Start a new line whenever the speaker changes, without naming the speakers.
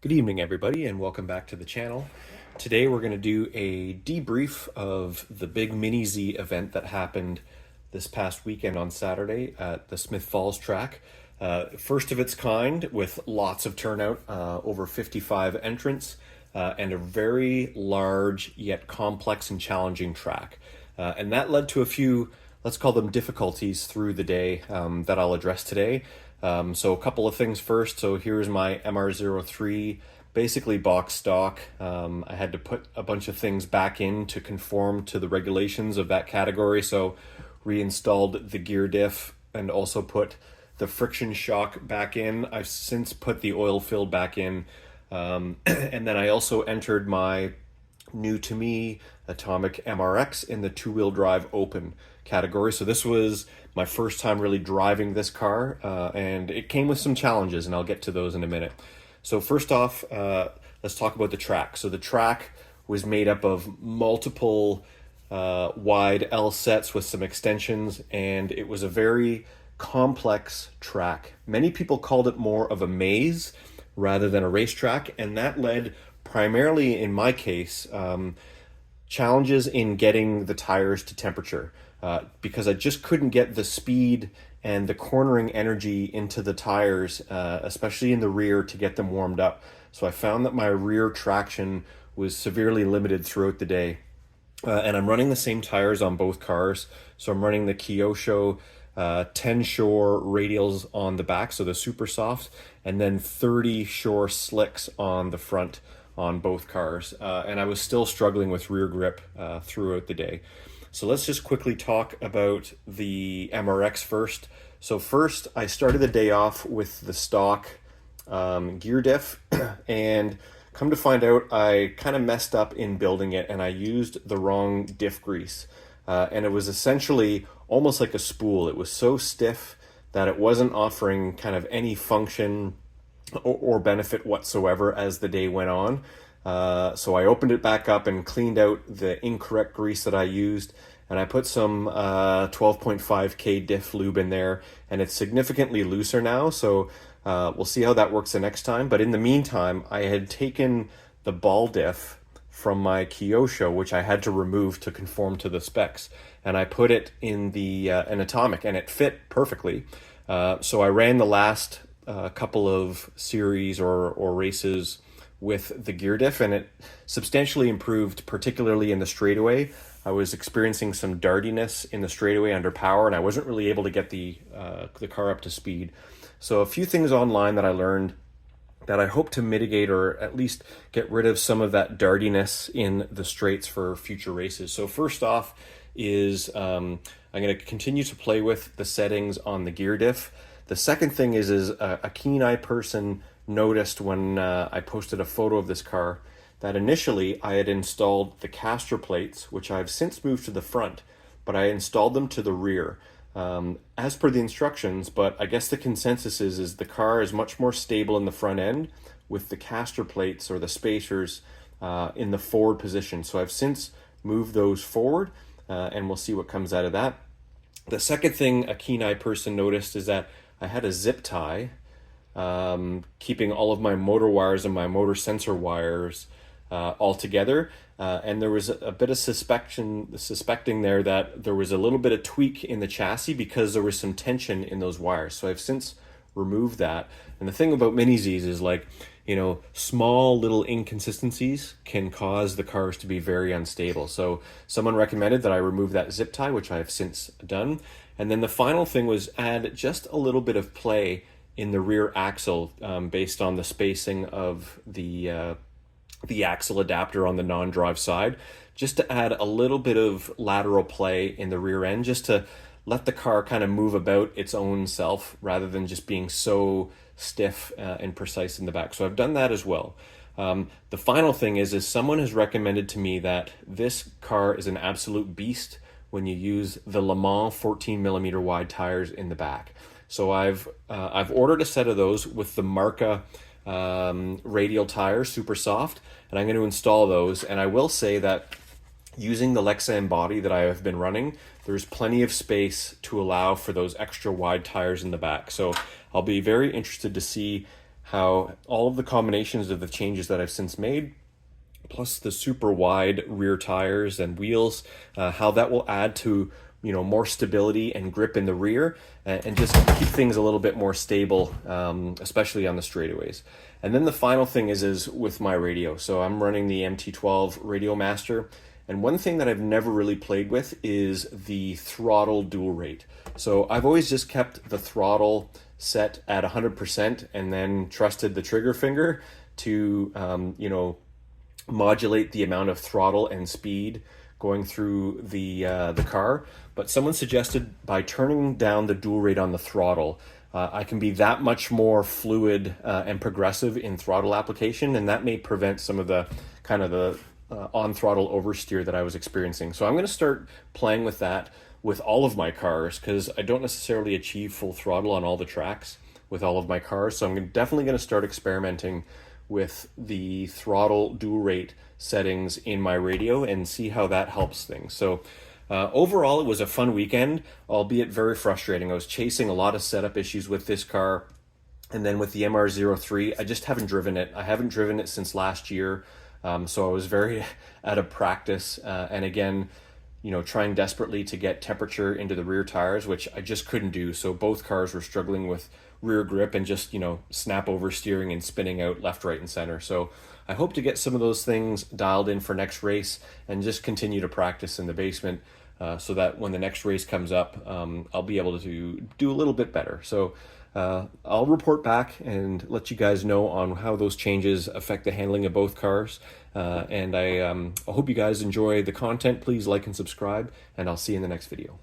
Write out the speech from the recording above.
Good evening, everybody, and welcome back to the channel. Today we're going to do a debrief of the big Mini Z event that happened this past weekend on Saturday at the Smith Falls track. First of its kind, with lots of turnout, over 55 entrants, and a very large yet complex and challenging track. And that led to a few, let's call them difficulties through the day that I'll address today. So a couple of things first. So here's my MR03, basically box stock. I had to put a bunch of things back in to conform to the regulations of that category. So reinstalled the gear diff and also put the friction shock back in. I've since put the oil fill back in. And then I also entered my new to me Atomic MRX in the two-wheel drive open category. So this was my first time really driving this car, and it came with some challenges, and I'll get to those in a minute. So first off, let's talk about the track. So the track was made up of multiple wide L sets with some extensions, and it was a very complex track. Many people called it more of a maze rather than a racetrack, and that led primarily, in my case, challenges in getting the tires to temperature. Because I just couldn't get the speed and the cornering energy into the tires, especially in the rear, to get them warmed up. So I found that my rear traction was severely limited throughout the day. And I'm running the same tires on both cars. So I'm running the Kyosho 10 Shore radials on the back, so the super soft, and then 30 Shore slicks on the front on both cars. And I was still struggling with rear grip throughout the day. So let's just quickly talk about the MRX first. So first, I started the day off with the stock gear diff, and come to find out, I kind of messed up in building it, and I used the wrong diff grease. And it was essentially almost like a spool. It was so stiff that it wasn't offering kind of any function or benefit whatsoever as the day went on. So I opened it back up and cleaned out the incorrect grease that I used, and I put some 12.5K diff lube in there, and it's significantly looser now, so we'll see how that works the next time. But in the meantime, I had taken the ball diff from my Kyosho, which I had to remove to conform to the specs, and I put it in the an Atomic, and it fit perfectly. So I ran the last couple of series or races with the gear diff, and it substantially improved, particularly in the straightaway. I was experiencing some dartiness in the straightaway under power, and I wasn't really able to get the car up to speed. So a few things online that I learned that I hope to mitigate or at least get rid of some of that dartiness in the straights for future races. So first off is I'm going to continue to play with the settings on the gear diff. The second thing is a keen eye person noticed when I posted a photo of this car that initially I had installed the caster plates, which I've since moved to the front, but I installed them to the rear as per the instructions. But I guess the consensus is the car is much more stable in the front end with the caster plates or the spacers in the forward position. So I've since moved those forward, and we'll see what comes out of that. The second thing a keen eye person noticed is that I had a zip tie keeping all of my motor wires and my motor sensor wires all together, and there was a bit of suspecting there that there was a little bit of tweak in the chassis because there was some tension in those wires. So I've since removed that. And the thing about Mini Zs is, like, you know, small little inconsistencies can cause the cars to be very unstable. So someone recommended that I remove that zip tie, which I have since done. And then the final thing was add just a little bit of play in the rear axle based on the spacing of the axle adapter on the non-drive side, just to add a little bit of lateral play in the rear end, just to let the car kind of move about its own self rather than just being so stiff and precise in the back. So I've done that as well. The final thing is someone has recommended to me that this car is an absolute beast when you use the Le Mans 14 millimeter wide tires in the back. So I've ordered a set of those with the Marca radial tires, super soft, and I'm going to install those. And I will say that using the Lexan body that I have been running, there's plenty of space to allow for those extra wide tires in the back. So I'll be very interested to see how all of the combinations of the changes that I've since made, plus the super wide rear tires and wheels, how that will add to more stability and grip in the rear, and just keep things a little bit more stable, especially on the straightaways. And then the final thing is with my radio. So I'm running the MT12 Radio Master, and one thing that I've never really played with is the throttle dual rate. So I've always just kept the throttle set at 100% and then trusted the trigger finger to modulate the amount of throttle and speed going through the car. But someone suggested by turning down the dual rate on the throttle, I can be that much more fluid and progressive in throttle application, and that may prevent some of the kind of the on throttle oversteer that I was experiencing. So I'm going to start playing with that with all of my cars, because I don't necessarily achieve full throttle on all the tracks with all of my cars. So I'm definitely going to start experimenting with the throttle dual rate settings in my radio and see how that helps things. So overall, it was a fun weekend, albeit very frustrating. I was chasing a lot of setup issues with this car, and then with the MR03, I just haven't driven it. I haven't driven it since last year, so I was very out of practice, and again, trying desperately to get temperature into the rear tires, which I just couldn't do. So both cars were struggling with rear grip and just, snap oversteering and spinning out left, right, and center. So I hope to get some of those things dialed in for next race and just continue to practice in the basement, so that when the next race comes up, I'll be able to do a little bit better. So I'll report back and let you guys know on how those changes affect the handling of both cars. And I hope you guys enjoy the content. Please like and subscribe, and I'll see you in the next video.